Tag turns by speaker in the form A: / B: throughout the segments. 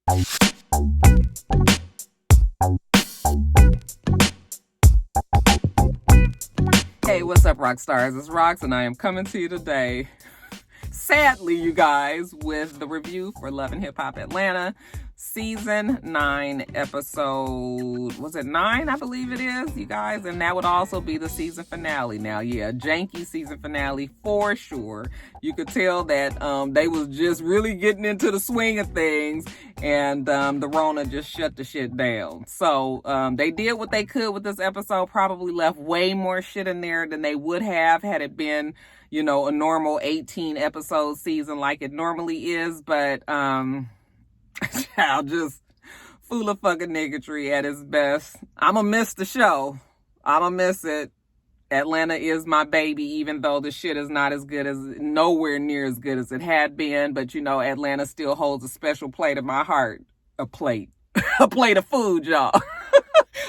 A: Hey, what's up, rock stars? It's Rox, and I am coming to you today, sadly, you guys, with the review for Love and Hip Hop Atlanta, Season 9, episode, was it 9? I believe it is, you guys, and that would also be the season finale. Now, yeah, janky season finale for sure. You could tell that they was just really getting into the swing of things, and the Rona just shut the shit down. So they did what they could with this episode, probably left way more shit in there than they would have had it been, you know, a normal 18 episode season like it normally is. But child, just full of fucking niggatry at its best. I'ma miss the show. I'ma miss it. Atlanta is my baby, even though the shit is not as good as, nowhere near as good as it had been. But, you know, Atlanta still holds a special plate in my heart. A plate. A plate of food, y'all.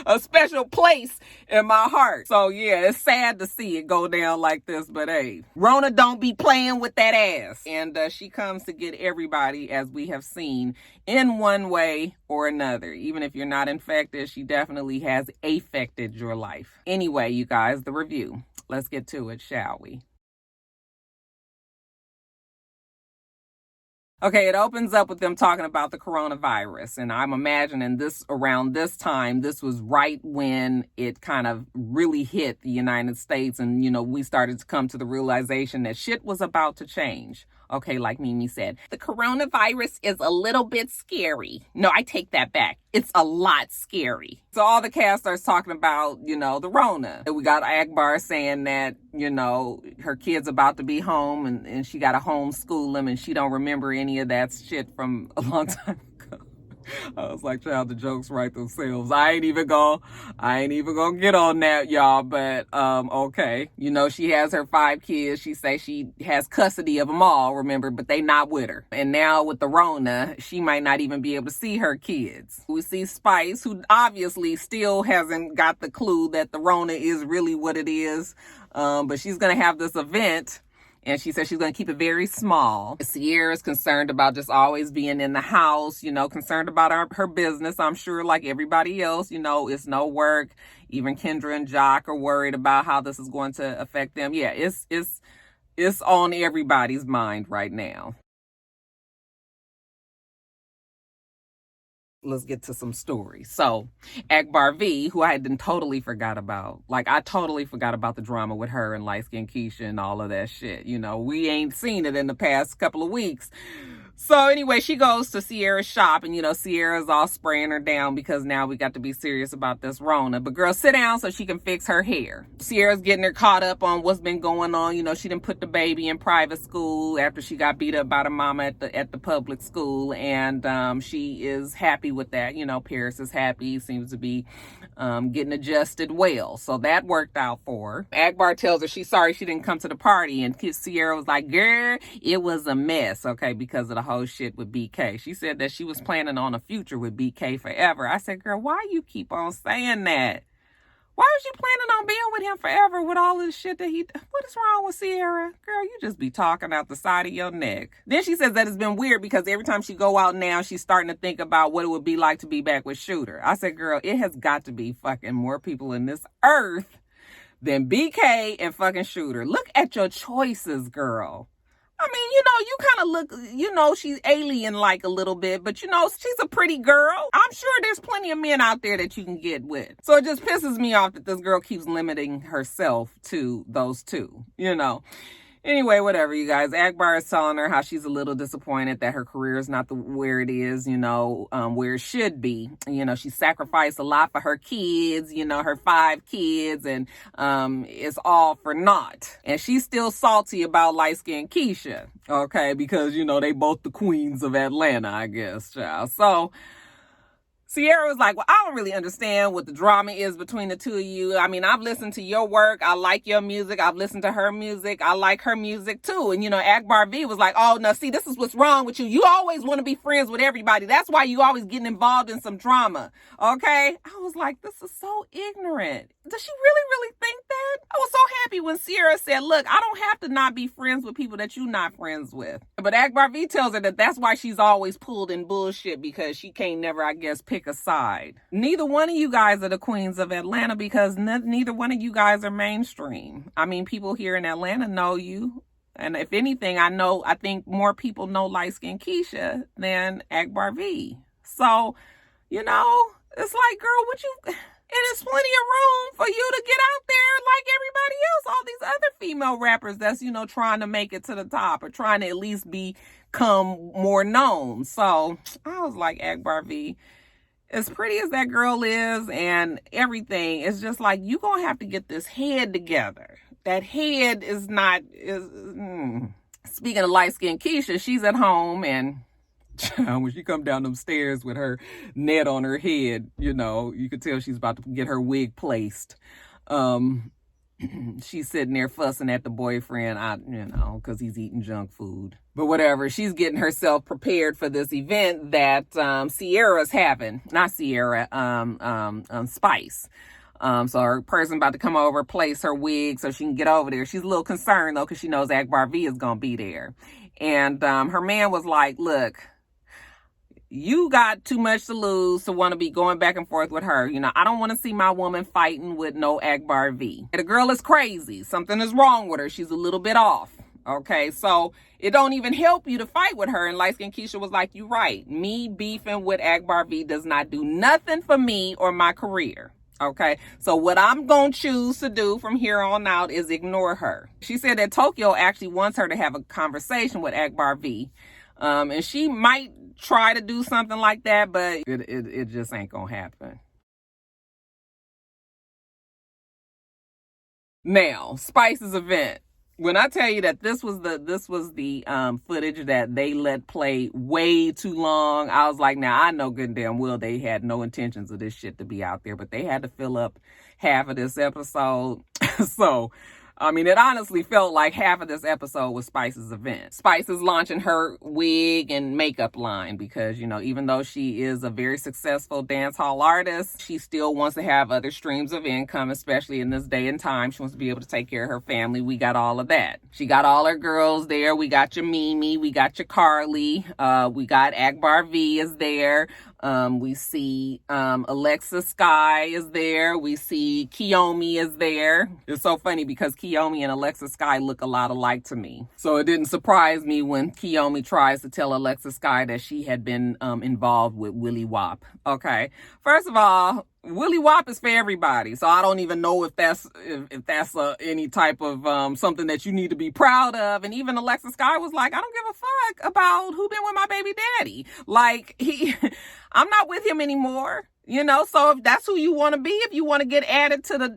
A: A special place in my heart. So, yeah, it's sad to see it go down like this. But, hey, Rona don't be playing with that ass. And she comes to get everybody, as we have seen, in one way or another. Even if you're not infected, she definitely has affected your life. Anyway, you guys, the review. Let's get to it, shall we? Okay, it opens up with them talking about the coronavirus, and I'm imagining this around this time, this was right when it kind of really hit the United States, and, you know, we started to come to the realization that shit was about to change. Okay, like Mimi said, the coronavirus is a little bit scary. No, I take that back. It's a lot scary. So all the cast starts talking about, you know, the Rona. We got Akbar saying that, you know, her kid's about to be home and she got to homeschool him and she don't remember any of that shit from a long time ago. I was like, child, the jokes write themselves. I ain't even gonna get on that, y'all, but okay. You know, she has her 5 kids. She say she has custody of them all, remember, but they not with her. And now with the Rona, she might not even be able to see her kids. We see Spice, who obviously still hasn't got the clue that the Rona is really what it is. But she's gonna have this event. And she said she's going to keep it very small. Sierra's concerned about just always being in the house, you know, concerned about her business. I'm sure, like everybody else, you know, it's no work. Even Kendra and Jock are worried about how this is going to affect them. Yeah, it's on everybody's mind right now. Let's get to some stories. So, Akbar V, who I had totally forgot about. Like, I totally forgot about the drama with her and light skin Keisha and all of that shit. You know, we ain't seen it in the past couple of weeks. So anyway, she goes to Sierra's shop and, you know, Sierra's all spraying her down because now we got to be serious about this Rona. But girl, sit down so she can fix her hair. Sierra's getting her caught up on what's been going on. You know, she didn't put the baby in private school after she got beat up by the mama at the public school. And she is happy with that. You know, Paris is happy, seems to be getting adjusted well. So that worked out for her. Akbar tells her she's sorry she didn't come to the party. And Sierra was like, girl, it was a mess, okay, because of the whole shit with BK. She said that she was planning on a future with BK forever. I said, girl, why you keep on saying that? Why was you planning on being with him forever with all this shit that what is wrong with Sierra? Girl, you just be talking out the side of your neck. Then she says that it's been weird because every time she go out now, she's starting to think about what it would be like to be back with Shooter. I said, girl, it has got to be fucking more people in this earth than BK and fucking Shooter. Look at your choices, girl. I mean, you know, you kind of look, you know, she's alien-like a little bit, but, you know, she's a pretty girl. I'm sure there's plenty of men out there that you can get with. So it just pisses me off that this girl keeps limiting herself to those two, you know. Anyway, whatever, you guys. Akbar is telling her how she's a little disappointed that her career is not where it is, you know, where it should be. You know, she sacrificed a lot for her kids, you know, her 5 kids, and it's all for naught. And she's still salty about light-skinned Keisha, okay, because, you know, they both the queens of Atlanta, I guess, child. So Sierra was like, well, I don't really understand what the drama is between the two of you. I mean, I've listened to your work. I like your music. I've listened to her music. I like her music too. And, Akbar V was like, oh, no, see, this is what's wrong with you. You always want to be friends with everybody. That's why you always getting involved in some drama. Okay? I was like, this is so ignorant. Does she really think that? I was so happy when Sierra said, look, I don't have to not be friends with people that you're not friends with. But Akbar V tells her that that's why she's always pulled in bullshit, because she can't never, I guess, pick a side. Neither one of you guys are the queens of Atlanta, because neither one of you guys are mainstream. I mean, people here in Atlanta know you. And if anything, I think more people know light-skinned Keisha than Akbar V. So, it's like, girl, and there's plenty of room for you to get out there like everybody else. All these other female rappers that's, trying to make it to the top or trying to at least become more known. So I was like, Akbar V, as pretty as that girl is and everything, it's just like, you gonna have to get this head together. That head is not... Speaking of light-skinned Keisha, she's at home, and when she come down them stairs with her net on her head, you could tell she's about to get her wig placed. She's sitting there fussing at the boyfriend, because he's eating junk food. But whatever, she's getting herself prepared for this event that Sierra's having. Not Sierra, Spice. So her person about to come over, place her wig so she can get over there. She's a little concerned, though, because she knows Akbar V is going to be there. And her man was like, look, you got too much to lose to want to be going back and forth with her. I don't want to see my woman fighting with no Akbar V. The girl is crazy. Something is wrong with her. She's a little bit off. Okay, so it don't even help you to fight with her. And light-skinned Keisha was like, you right. Me beefing with Akbar V does not do nothing for me or my career. Okay, so what I'm going to choose to do from here on out is ignore her. She said that Tokyo actually wants her to have a conversation with Akbar V. And she might try to do something like that, but it just ain't going to happen. Now, Spice's event. When I tell you that this was the footage that they let play way too long, I was like, now I know good and damn well they had no intentions of this shit to be out there, but they had to fill up half of this episode. So, I mean, it honestly felt like half of this episode was Spice's event. Spice is launching her wig and makeup line because, even though she is a very successful dance hall artist, she still wants to have other streams of income, especially in this day and time. She wants to be able to take care of her family. We got all of that. She got all her girls there. We got your Mimi. We got your Carly. We got Akbar V is there. We see Alexa Sky is there. We see Kiyomi is there. It's so funny because Kiyomi and Alexa Sky look a lot alike to me. So it didn't surprise me when Kiyomi tries to tell Alexa Sky that she had been involved with Willie Wop. Okay. First of all, Willie Wop is for everybody, so I don't even know if that's any type of something that you need to be proud of. And even Alexa Sky was like, I don't give a fuck about who been with my baby daddy. Like I'm not with him anymore. So if that's who you want to be, if you want to get added to the,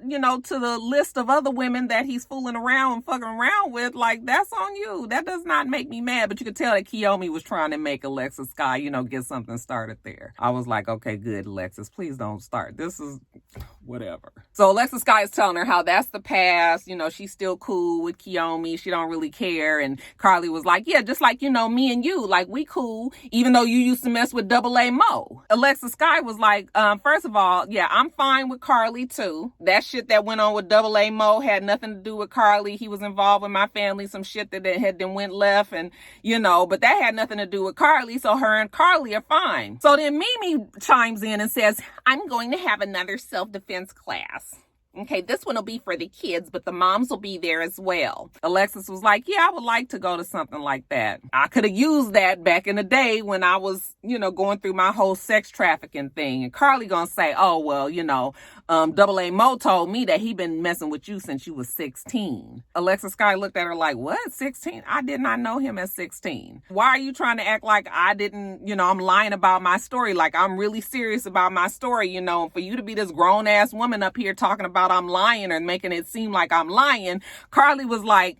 A: to the list of other women that he's fooling around and fucking around with, like, that's on you. That does not make me mad. But you could tell that Kiyomi was trying to make Alexa Sky, get something started there. I was like, okay, good, Alexis, please don't start. This is whatever. So Alexa Sky is telling her how that's the past. She's still cool with Kiyomi. She don't really care. And Carly was like, yeah, just like, me and you, like, we cool, even though you used to mess with Double A Mo. Alexa Sky was like, first of all, yeah, I'm fine with Carly too. That shit that went on with Double A Mo had nothing to do with Carly. He was involved with my family, some shit that had then went left, and but that had nothing to do with Carly. So her and Carly are fine. So then Mimi chimes in and says, I'm going to have another self-defense class. Okay, this one will be for the kids, but the moms will be there as well. Alexis was like, yeah, I would like to go to something like that. I could have used that back in the day when I was, going through my whole sex trafficking thing. And Carly gonna say, oh, well, Double A Mo told me that he been messing with you since you was 16. Alexa Sky looked at her like, what, 16? I did not know him at 16. Why are you trying to act like I didn't, I'm lying about my story? Like, I'm really serious about my story, and for you to be this grown-ass woman up here talking about about I'm lying or making it seem like I'm lying, Carly was like,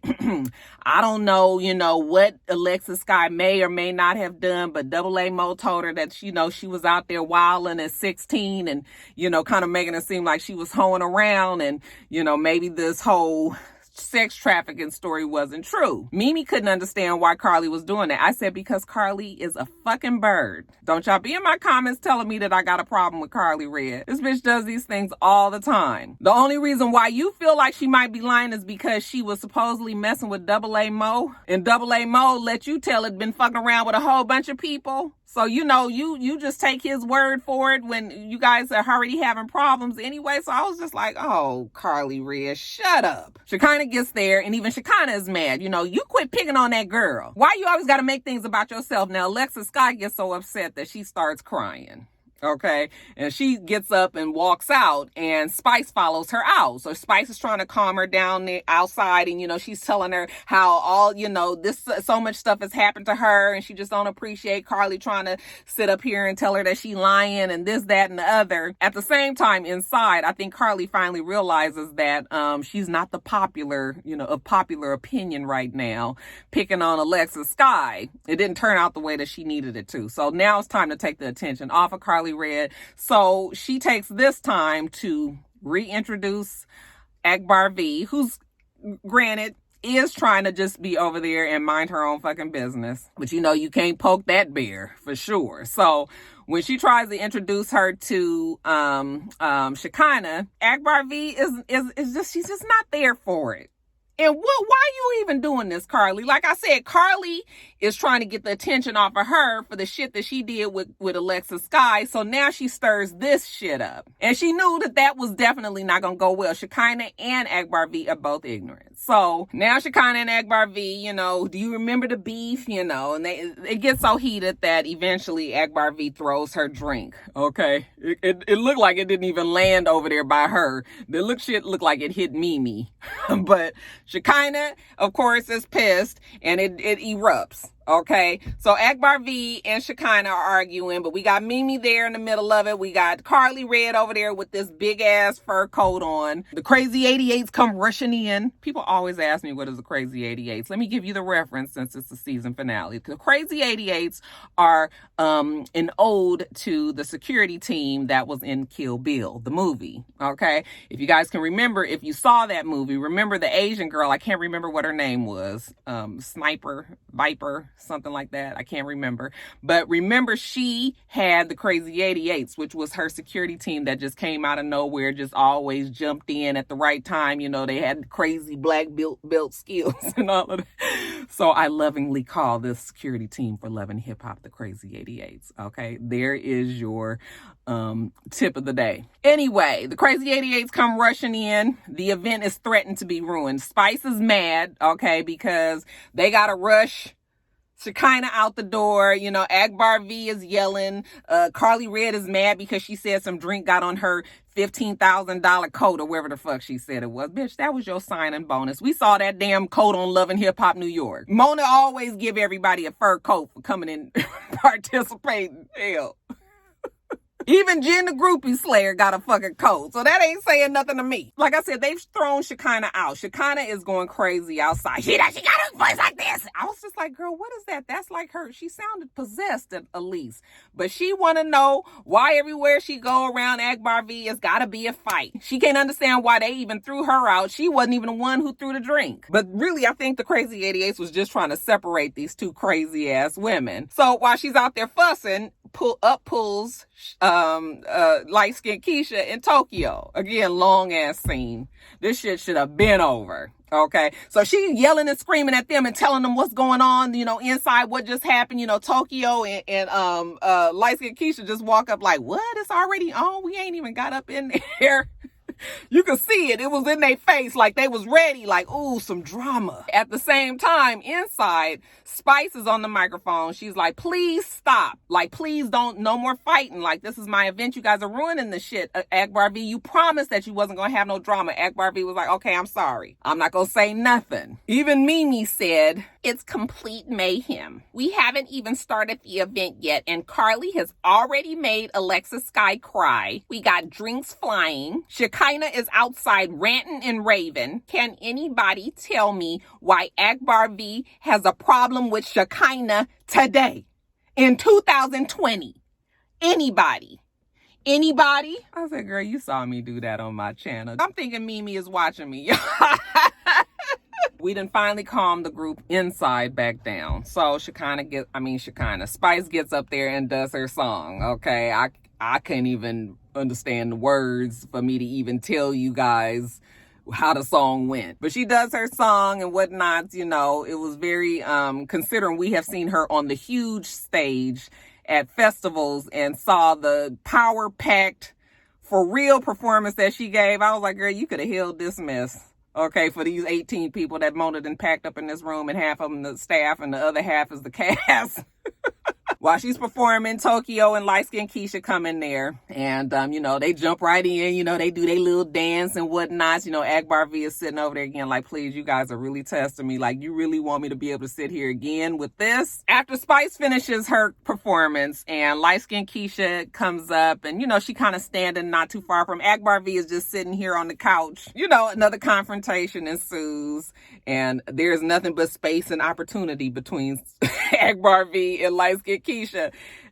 A: I don't know, what Alexis Sky may or may not have done, but Double A Mo told her that, she was out there wilding at 16 and, kind of making it seem like she was hoeing around and, maybe this whole sex trafficking story wasn't true. Mimi couldn't understand why Carly was doing that. I said, because Carly is a fucking bird. Don't y'all be in my comments telling me that I got a problem with Carly Red. This bitch does these things all the time. The only reason why you feel like she might be lying is because she was supposedly messing with Double A Mo, and Double A Mo let you tell it been fucking around with a whole bunch of people. So, you just take his word for it when you guys are already having problems anyway. So I was just like, oh, Carly Red, shut up. Shekinah gets there, and even Shekinah is mad. You quit picking on that girl. Why you always got to make things about yourself? Now, Alexis Sky gets so upset that she starts crying. Okay. And she gets up and walks out, and Spice follows her out. So Spice is trying to calm her down outside. And, she's telling her how all, this, so much stuff has happened to her. And she just don't appreciate Carly trying to sit up here and tell her that she lying and this, that, and the other. At the same time, inside, I think Carly finally realizes that, she's not the popular, of popular opinion right now, picking on Alexis Sky. It didn't turn out the way that she needed it to. So now it's time to take the attention off of Carly Red. So she takes this time to reintroduce Akbar V, who's, granted, is trying to just be over there and mind her own fucking business. But you can't poke that bear for sure. So when she tries to introduce her to Shekinah, Akbar V is just, she's just not there for it. And why are you even doing this, Carly? Like I said, Carly is trying to get the attention off of her for the shit that she did with Alexis Sky. So now she stirs this shit up. And she knew that was definitely not going to go well. Shekinah and Akbar V are both ignorant. So now Shekinah and Akbar V, do you remember the beef? And it gets so heated that eventually Akbar V throws her drink. Okay. It looked like it didn't even land over there by her. Shit looked like it hit Mimi. But Shekinah, of course, is pissed, and it erupts. Okay, so Akbar V and Shekinah are arguing, but we got Mimi there in the middle of it. We got Carly Red over there with this big ass fur coat on. The crazy 88s come rushing in. People always ask me, what is the crazy 88s? Let me give you the reference since it's the season finale. The crazy 88s are an ode to the security team that was in Kill Bill, the movie. Okay, if you guys can remember, if you saw that movie, remember the Asian girl, I can't remember what her name was, Viper, something like that. I can't remember. But remember, she had the crazy 88s, which was her security team that just came out of nowhere, just always jumped in at the right time. They had crazy black belt skills and all of that. So I lovingly call this security team for Love and Hip Hop the crazy 88s. Okay, there is your tip of the day. Anyway, the crazy 88s come rushing in. The event is threatened to be ruined. Spice is mad, okay, because they gotta rush Shekinah out the door. Akbar V is yelling. Carly Red is mad because she said some drink got on her $15,000 coat or wherever the fuck she said it was. Bitch, that was your signing bonus. We saw that damn coat on Love and Hip Hop New York. Mona always give everybody a fur coat for coming in participating. Hell. Even Jen the Groupie Slayer got a fucking coat. So that ain't saying nothing to me. Like I said, they've thrown Shekinah out. Shekinah is going crazy outside. She got a voice like this. I was just like, girl, what is that? That's like her. She sounded possessed at least. But she want to know why everywhere she go around Akbar V, it's got to be a fight. She can't understand why they even threw her out. She wasn't even the one who threw the drink. But really, I think the crazy 88s was just trying to separate these two crazy ass women. So while she's out there fussing, pulls light-skinned Keisha in Tokyo. Again, long ass scene. This shit should have been over. Okay, so she yelling and screaming at them and telling them what's going on, inside what just happened. Tokyo and light-skinned Keisha just walk up like, what? It's already on? We ain't even got up in there. You could see it. It was in their face like they was ready, like, ooh, some drama. At the same time, inside, Spice is on the microphone. She's like, please stop. Like, please don't, no more fighting. Like, this is my event. You guys are ruining the shit. Akbar V, you promised that you wasn't going to have no drama. Akbar V was like, okay, I'm sorry. I'm not going to say nothing. Even Mimi said, it's complete mayhem. We haven't even started the event yet, and Carly has already made Alexis Sky cry. We got drinks flying. Shekinah Shekinah is outside ranting and raving. Can anybody tell me why Akbar V has a problem with Shekinah today in 2020? Anybody? Anybody? I said, girl, you saw me do that on my channel. I'm thinking Mimi is watching me. We done finally calmed the group inside back down. So Shekinah, Spice gets up there and does her song. Okay, I couldn't even understand the words for me to even tell you guys how the song went. But she does her song and whatnot. You know, it was very, considering we have seen her on the huge stage at festivals and saw the power-packed, for real performance that she gave. I was like, girl, you could have healed this mess. Okay, for these 18 people that moaned and packed up in this room, and half of them the staff and the other half is the cast. While she's performing, Tokyo and light skin Keisha come in there, and you know, they jump right in. You know, they do their little dance and whatnot. You know, Akbar V is sitting over there again like, please, you guys are really testing me. Like, you really want me to be able to sit here again with this? After Spice finishes her performance and light skin Keisha comes up, and you know, she kind of standing not too far from Akbar V is just sitting here on the couch. You know, another confrontation ensues, and there's nothing but space and opportunity between Akbar V and light skin Keisha.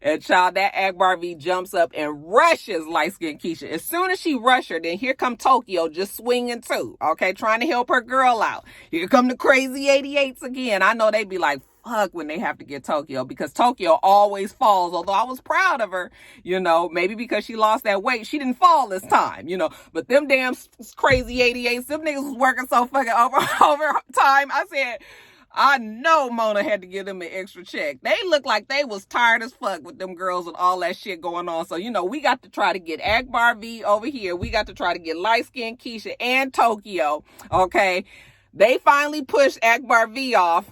A: And child, that Akbar V jumps up and rushes light skin Keisha. As soon as she rushed her, then here come Tokyo just swinging too. Okay, trying to help her girl out. Here come the crazy 88s again. I know they be like, fuck, when they have to get Tokyo, because Tokyo always falls. Although I was proud of her, you know, maybe because she lost that weight, she didn't fall this time, you know. But them damn crazy 88s, them niggas was working so fucking over time. I said, I know Mona had to give them an extra check. They looked like they was tired as fuck with them girls and all that shit going on. So, you know, we got to try to get Akbar V over here. We got to try to get light-skinned Keisha and Tokyo. Okay. They finally pushed Akbar V off.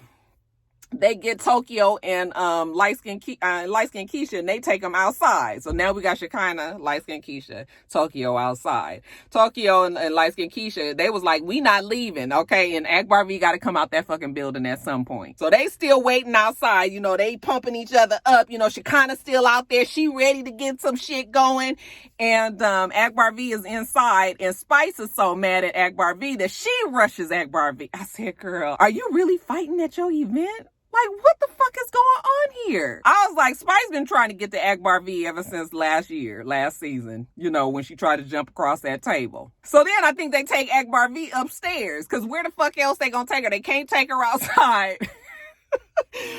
A: They get Tokyo and light-skinned Keisha, and they take them outside. So now we got Shekinah, light-skinned Keisha, Tokyo outside. Tokyo and light-skinned Keisha, they was like, we not leaving, okay? And Akbar V got to come out that fucking building at some point. So they still waiting outside. You know, they pumping each other up. You know, Shekinah's still out there. She ready to get some shit going. And Akbar V is inside. And Spice is so mad at Akbar V that she rushes Akbar V. I said, girl, are you really fighting at your event? Like, what the fuck is going on here? I was like, Spice been trying to get to Akbar V ever since last season, you know, when she tried to jump across that table. So then I think they take Akbar V upstairs, because where the fuck else they gonna take her? They can't take her outside.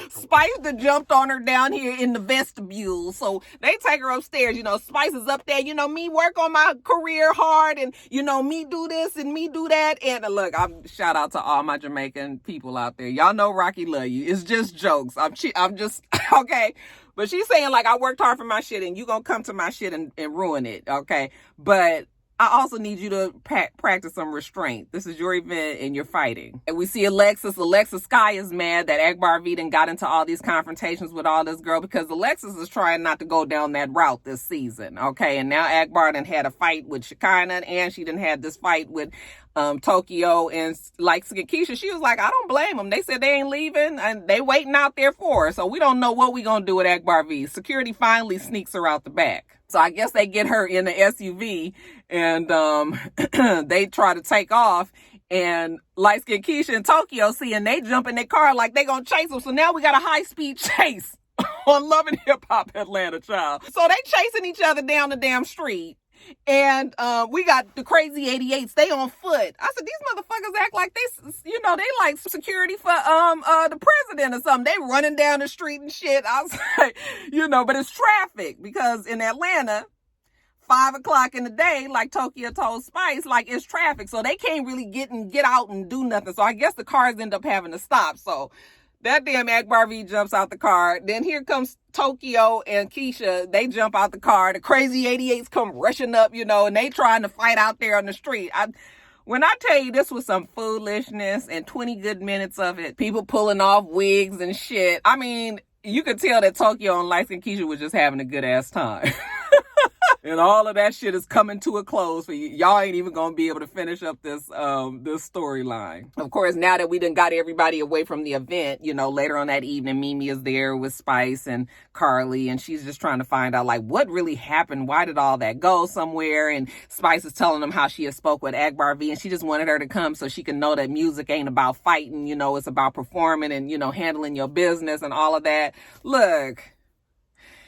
A: Spice done jumped on her down here in the vestibule. So they take her upstairs. You know, Spice is up there, you know, me work on my career hard, and, you know, me do this and me do that. And look, I'm shout out to all my Jamaican people out there. Y'all know Rocky love you. It's just jokes. I'm just, okay. But she's saying, like, I worked hard for my shit and you gonna come to my shit and ruin it. Okay. But I also need you to practice some restraint. This is your event and you're fighting. And we see Alexis Sky is mad that Akbar V done got into all these confrontations with all this girl, because Alexis is trying not to go down that route this season. Okay. And now Akbar done had a fight with Shekinah, and she done had this fight with Tokyo and like Keisha. She was like, I don't blame them. They said they ain't leaving and they waiting out there for her. So we don't know what we gonna do with Akbar V. Security finally sneaks her out the back. So I guess they get her in the SUV and they try to take off, and light-skinned Keisha and Tokyo see, and they jump in their car like they gonna chase them. So now we got a high-speed chase on Love and Hip Hop Atlanta, child. So they chasing each other down the damn street. And we got the crazy 88s. They on foot. I said, these motherfuckers act like they, you know, they like security for the president or something. They running down the street and shit. I was like, you know, but it's traffic, because in Atlanta, 5 o'clock in the day, like Tokyo told Spice, like, it's traffic. So they can't really get out and do nothing. So I guess the cars end up having to stop. So that damn Akbar V jumps out the car. Then here comes Tokyo and Keisha. They jump out the car. The crazy 88s come rushing up, you know, and they trying to fight out there on the street. When I tell you this was some foolishness and 20 good minutes of it, people pulling off wigs and shit. I mean, you could tell that Tokyo and light-skinned Keisha was just having a good ass time. And all of that shit is coming to a close for you. Y'all ain't even gonna be able to finish up this this storyline. Of course, now that we done got everybody away from the event, you know, later on that evening, Mimi is there with Spice and Carly, and she's just trying to find out, like, what really happened? Why did all that go somewhere? And Spice is telling them how she had spoke with Akbar V, and she just wanted her to come so she can know that music ain't about fighting, you know, it's about performing and, you know, handling your business and all of that. Look,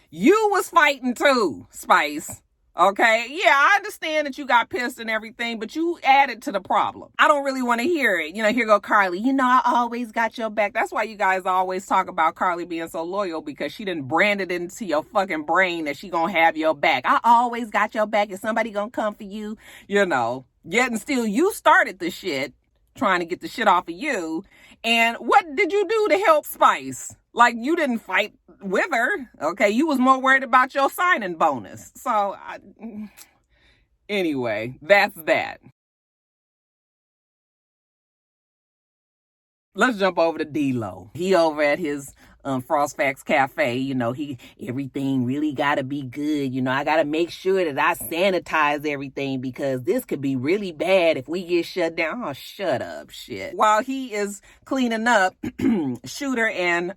A: you was fighting too, Spice. Okay, yeah, I understand that you got pissed and everything, but you added to the problem. I don't really want to hear it. You know, here go Carly. You know, I always got your back. That's why you guys always talk about Carly being so loyal, because she didn't brand it into your fucking brain that she gonna have your back. I always got your back. Is somebody gonna come for you? You know, yet and still you started the shit, trying to get the shit off of you. And what did you do to help Spice? Like, you didn't fight with her, okay? You was more worried about your signing bonus. So, anyway, that's that. Let's jump over to D-Lo. He over at his Frost Facts Cafe. You know, everything really gotta be good. You know, I gotta make sure that I sanitize everything, because this could be really bad if we get shut down. Oh, shut up, shit. While he is cleaning up, Shooter and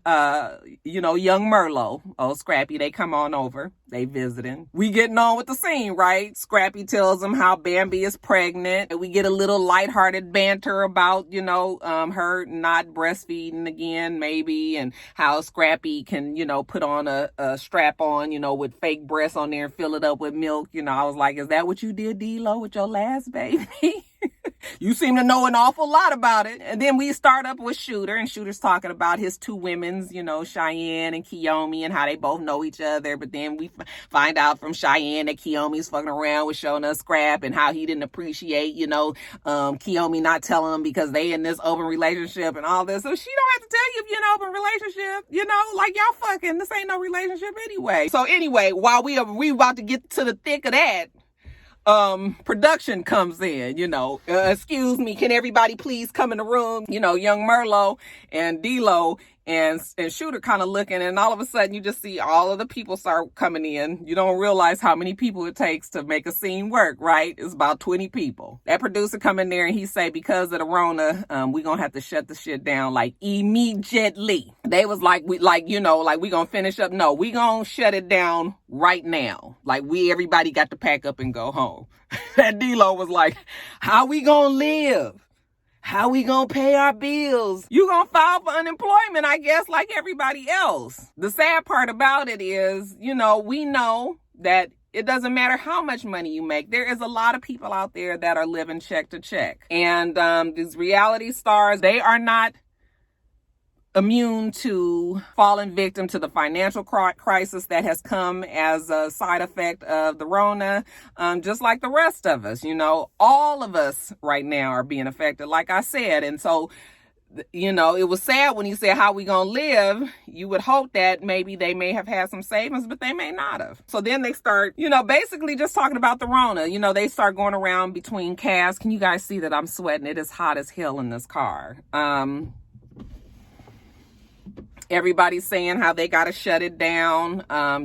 A: you know, young Merlot, oh Scrappy, they come on over. They visiting. We getting on with the scene, right? Scrappy tells him how Bambi is pregnant. We get a little lighthearted banter about, you know, her not breastfeeding again, maybe, and how Scrappy can, you know, put on a strap on, you know, with fake breasts on there and fill it up with milk. You know, I was like, is that what you did, D-Lo, with your last baby? You seem to know an awful lot about it. And then we start up with Shooter, and Shooter's talking about his two women's, you know, Cheyenne and Kiyomi, and how they both know each other. But then we find out from Cheyenne that Kiyomi's fucking around with showing us Scrap, and how he didn't appreciate, you know, Kiyomi not telling him because they in this open relationship and all this. So she don't have to tell you if you're in an open relationship, you know, like y'all fucking, this ain't no relationship anyway. So anyway, while we about to get to the thick of that, production comes in, you know, excuse me, can everybody please come in the room? You know, young Merlot and D-Lo and Shooter kind of looking, and all of a sudden you just see all of the people start coming in. You don't realize how many people it takes to make a scene work, right? It's about 20 people. That producer come in there and he say, because of the Rona, we gonna have to shut the shit down like immediately. They was like, we gonna finish up. No, we gonna shut it down right now. Like, everybody got to pack up and go home. That D-Lo was like, how we gonna live? How we gonna pay our bills? You gonna file for unemployment, I guess, like everybody else. The sad part about it is, you know, we know that it doesn't matter how much money you make. There is a lot of people out there that are living check to check. And these reality stars, they are not immune to falling victim to the financial crisis that has come as a side effect of the Rona, just like the rest of us. You know, all of us right now are being affected, like I said. And so, you know, it was sad when he said, how we gonna live? You would hope that maybe they may have had some savings, but they may not have. So then they start, you know, basically just talking about the Rona. You know, they start going around between casts. Can you guys see that I'm sweating? It is hot as hell in this car. Everybody's saying how they got to shut it down.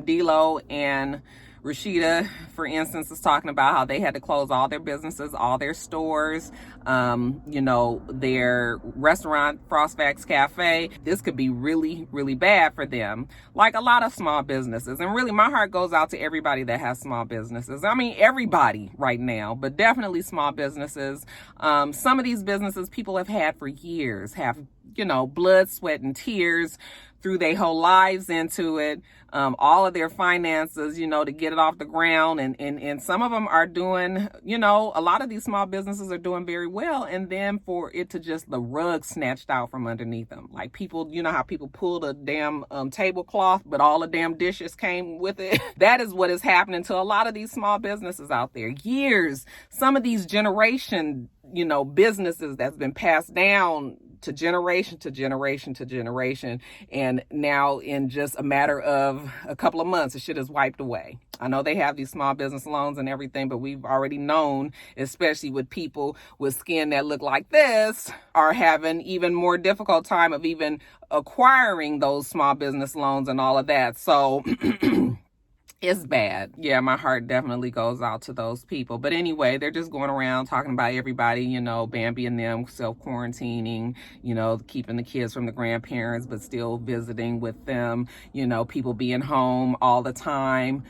A: D-Lo and Rashida, for instance, is talking about how they had to close all their businesses, all their stores, you know, their restaurant, Frost Facts Cafe. This could be really, really bad for them, like a lot of small businesses. And really, my heart goes out to everybody that has small businesses. I mean, everybody right now, but definitely small businesses. Some of these businesses people have had for years, have, you know, blood, sweat, and tears threw their whole lives into it, all of their finances, you know, to get it off the ground. And some of them are doing, you know, a lot of these small businesses are doing very well. And then for it to just the rug snatched out from underneath them. Like people, you know how people pulled a damn tablecloth, but all the damn dishes came with it. That is what is happening to a lot of these small businesses out there. Years, some of these generation, you know, businesses that's been passed down to generation to generation to generation. And now in just a matter of a couple of months, the shit is wiped away. I know they have these small business loans and everything, but we've already known, especially with people with skin that look like this, are having even more difficult time of even acquiring those small business loans and all of that. So It's bad. Yeah, my heart definitely goes out to those people. But anyway, they're just going around talking about everybody, Bambi and them self-quarantining, keeping the kids from the grandparents, but still visiting with them, people being home all the time,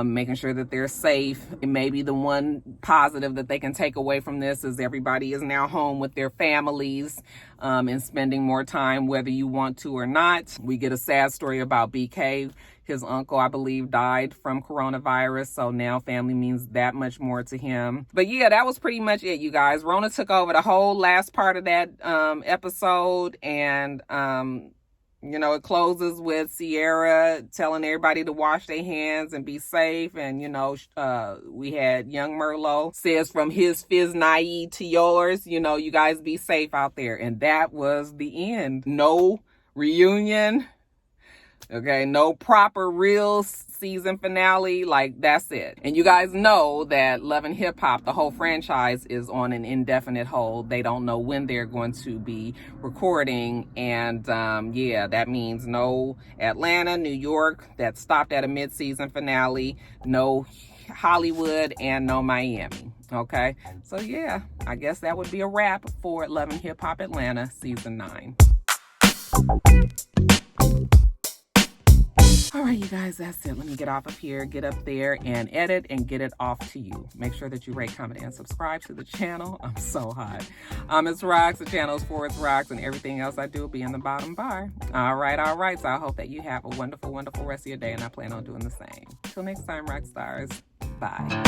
A: making sure that they're safe. And maybe the one positive that they can take away from this is everybody is now home with their families, and spending more time, whether you want to or not. We get a sad story about BK. His uncle, I believe, died from coronavirus, so now family means that much more to him. But yeah, that was pretty much it, you guys. Rona took over the whole last part of that episode, and it closes with Sierra telling everybody to wash their hands and be safe. And, we had young Merlot says, from his fizz naive to yours, you guys be safe out there. And that was the end. No reunion. Okay, no proper real season finale. Like, that's it. And you guys know that Love and Hip Hop, the whole franchise, is on an indefinite hold. They don't know when they're going to be recording. And yeah, that means no Atlanta, New York, that stopped at a mid-season finale, no Hollywood, and no Miami. Okay, so yeah, I guess that would be a wrap for Love and Hip Hop Atlanta season 9. All right, you guys, that's it. Let me get off of here, get up there and edit and get it off to you. Make sure that you rate, comment, and subscribe to the channel. I'm so hot. Itsrox. The channel is for itsrox, and everything else I do will be in the bottom bar. All right. So I hope that you have a wonderful, wonderful rest of your day, and I plan on doing the same. Till next time, rock stars. Bye.